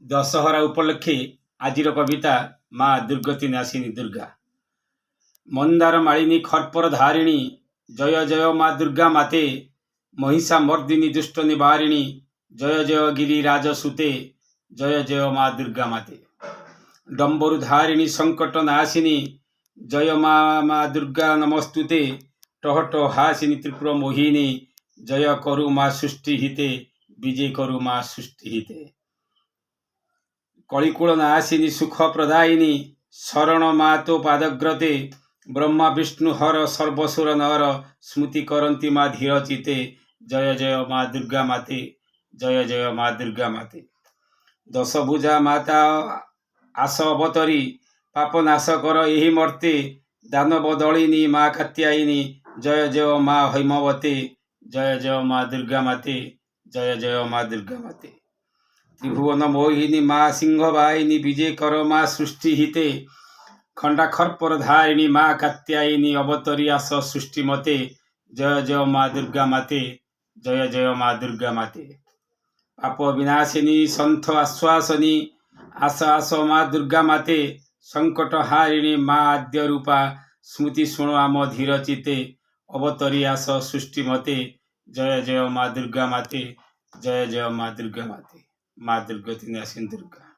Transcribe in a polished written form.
दशहरा उपलक्षे आजिर कविता माँ दुर्गति नाशिनी दुर्गा। मंदार मालिनी खर्पर धारिणी जय जय माँ दुर्गा माते। महिषा मर्दिनी दुष्ट निवारिणी जय जय गिरिराज सुते। जय जय माँ दुर्गा माते। डंबरु धारिणी संकट नाशिनी जय माँ दुर्गा नमस्तुते। टहट हासिनी त्रिपुर मोहिनी जय करु माँ सृष्टि हिते। विजय करु माँ सृष्टि हिते। कलिकूल नाशिनी सुख प्रदायिनी शरण माँ तो पादग्रते। ब्रह्मा विष्णु हर सर्वसुर नर स्मृति करंती माँ धीर चिते। जय जय माँ दुर्गा माते। जय जय माँ दुर्गा माते। दशभुजा माता आस अवतरी पाप नाश कर एहि मर्ते। दानव दलिनी माँ कात्यायिनी जय जय माँ हैमवते। जय जय माँ दुर्गा माते। जय जय माँ दुर्गा माते। त्रिभुवन मोहिनी माँ सिंह वाहिनी विजय कर माँ सृष्टि हिते। खंडा खर्पर धारिणी माँ कात्यायिनी अवतरी आस सृष्टि मते। जय जय माँ दुर्गा माते। जय जय माँ दुर्गा माते। पाप विनाशिनी संथ आश्वासनी आस आस माँ दुर्गा माते। संकट हारिणी माँ आद्य रूपा स्मृति शुणु आम धीर चिते। अवतरी आस सृष्टि मते। जय जय माँ दुर्गा माते। जय जय माँ दुर्गा माते। माँ दुर्गति नाशिनी दुर्गा।